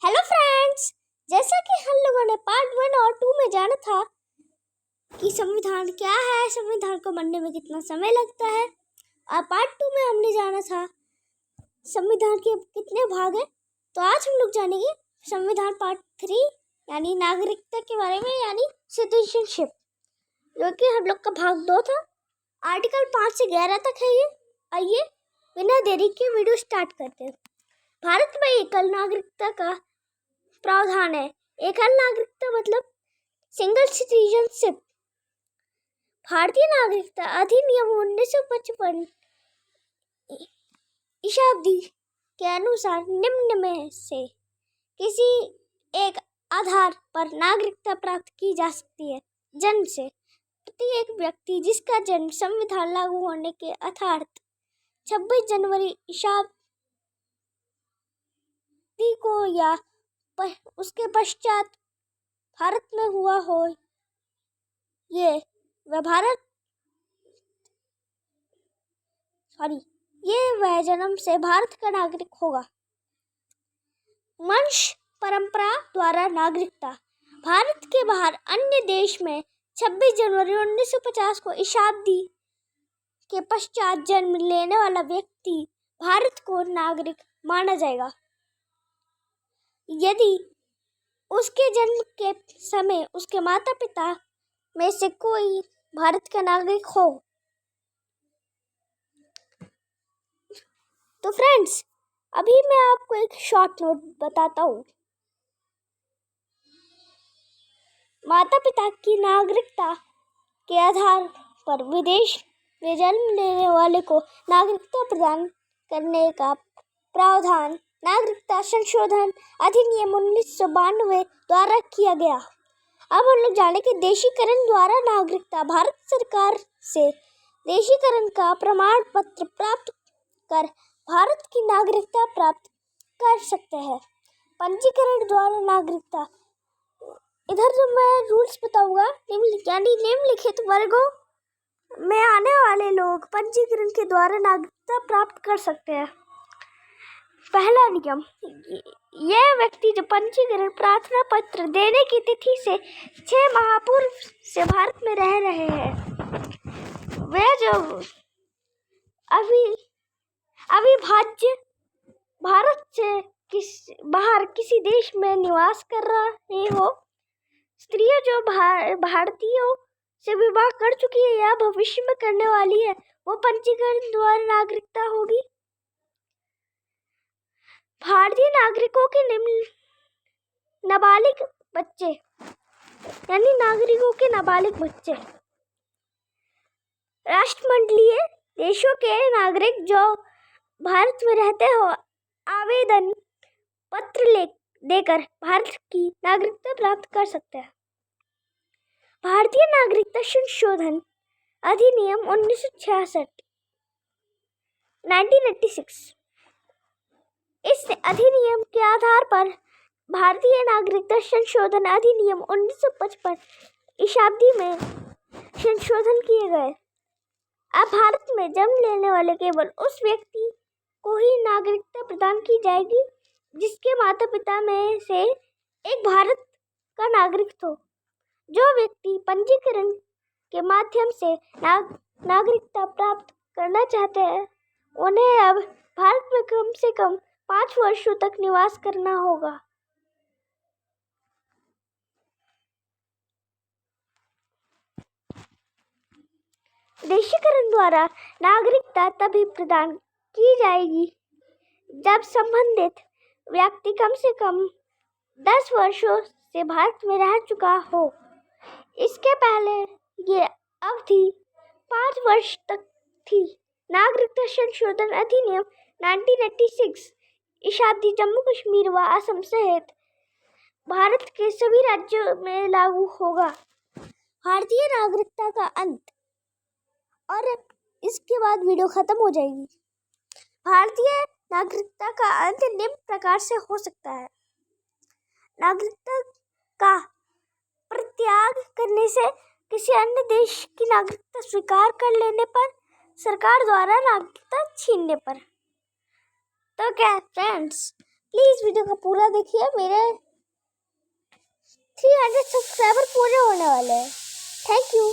Hello friends, जैसा कि हम लोगों ने पार्ट 1 और 2 में जाना था कि संविधान क्या है, संविधान को बनने में कितना समय लगता है, और पार्ट 2 में हमने जाना था संविधान के कितने भाग हैं। तो आज हम लोग जानेंगे संविधान पार्ट 3 यानी नागरिकता के बारे में, यानी सिटीजनशिप, जो कि हम लोग का भाग 2 था। आर्टिकल 5 से 11 तक है ये। आइए बिना देरी के वीडियो स्टार्ट करते हैं। भारत में एकल नागरिकता का प्रावधान है। एकल नागरिकता मतलब सिंगल सिटीजनशिप। भारतीय नागरिकता अधिनियम 1955 ईसाब्दी के अनुसार निम्न में से किसी एक आधार पर नागरिकता प्राप्त की जा सकती है। जन्म से प्रत्येक व्यक्ति जिसका जन्म संविधान लागू होने के अर्थात 26 जनवरी ईसाब्दी को या उसके पश्चात भारत में हुआ हो, ये वह जन्म से भारत का नागरिक होगा। वंश परंपरा द्वारा नागरिकता। भारत के बाहर अन्य देश में 26 जनवरी 1950 को ईसाब्दी के पश्चात जन्म लेने वाला व्यक्ति भारत को नागरिक माना जाएगा यदि उसके जन्म के समय उसके माता पिता में से कोई भारत का नागरिक हो। तो फ्रेंड्स, अभी मैं आपको एक शॉर्ट नोट बताता हूँ। माता पिता की नागरिकता के आधार पर विदेश में जन्म लेने वाले को नागरिकता प्रदान करने का प्रावधान नागरिकता संशोधन अधिनियम 1992 द्वारा किया गया। अब हम लोग जाने कि देशीकरण द्वारा नागरिकता। भारत सरकार से देशीकरण का प्रमाण पत्र प्राप्त कर भारत की नागरिकता प्राप्त कर सकते हैं। पंजीकरण द्वारा नागरिकता। इधर जो मैं रूल्स बताऊंगा, निम्नलिखित वर्गों में आने वाले लोग पंजीकरण के द्वारा नागरिकता प्राप्त कर सकते हैं। पहला नियम, यह व्यक्ति जो पंजीकरण प्रार्थना पत्र देने की तिथि से 6 माह पूर्व से भारत में रह रहे हैं। वे जो अविभाज्य भारत से बाहर किसी देश में निवास कर रहे हो। स्त्रियां जो भारतीयों से विवाह कर चुकी है या भविष्य में करने वाली है, वो पंजीकरण द्वारा नागरिकता होगी। भारतीय नागरिकों के नाबालिग बच्चे, यानी नागरिकों के नाबालिग बच्चे। राष्ट्रमंडलीय देशों के नागरिक जो भारत में रहते हो आवेदन पत्र देकर भारत की नागरिकता प्राप्त कर सकते हैं। भारतीय नागरिकता संशोधन अधिनियम 1986 इस अधिनियम के आधार पर भारतीय नागरिकता संशोधन अधिनियम 1955 ईसाब्दी में संशोधन किए गए। अब भारत में जन्म लेने वाले केवल उस व्यक्ति को ही नागरिकता प्रदान की जाएगी जिसके माता पिता में से एक भारत का नागरिक हो। जो व्यक्ति पंजीकरण के माध्यम से नागरिकता प्राप्त करना चाहते हैं, उन्हें अब भारत में कम से कम 5 वर्षों तक निवास करना होगा। देशीकरण द्वारा नागरिकता तभी प्रदान की जाएगी जब संबंधित व्यक्ति कम से कम 10 वर्षों से भारत में रह चुका हो। इसके पहले ये अवधि 5 वर्ष तक थी। नागरिकता संशोधन अधिनियम 1986 ईसाब्दी जम्मू कश्मीर व असम सहित भारत के सभी राज्यों में लागू होगा। भारतीय नागरिकता का अंत, और इसके बाद वीडियो खत्म हो जाएगी। भारतीय नागरिकता का अंत निम्न प्रकार से हो सकता है। नागरिकता का परित्याग करने से किसी अन्य देश की नागरिकता स्वीकार कर लेने पर, सरकार द्वारा नागरिकता छीनने पर। तो क्या फ्रेंड्स, प्लीज़ वीडियो को पूरा देखिए, मेरे 300 सब्सक्राइबर पूरे होने वाले हैं। Thank you.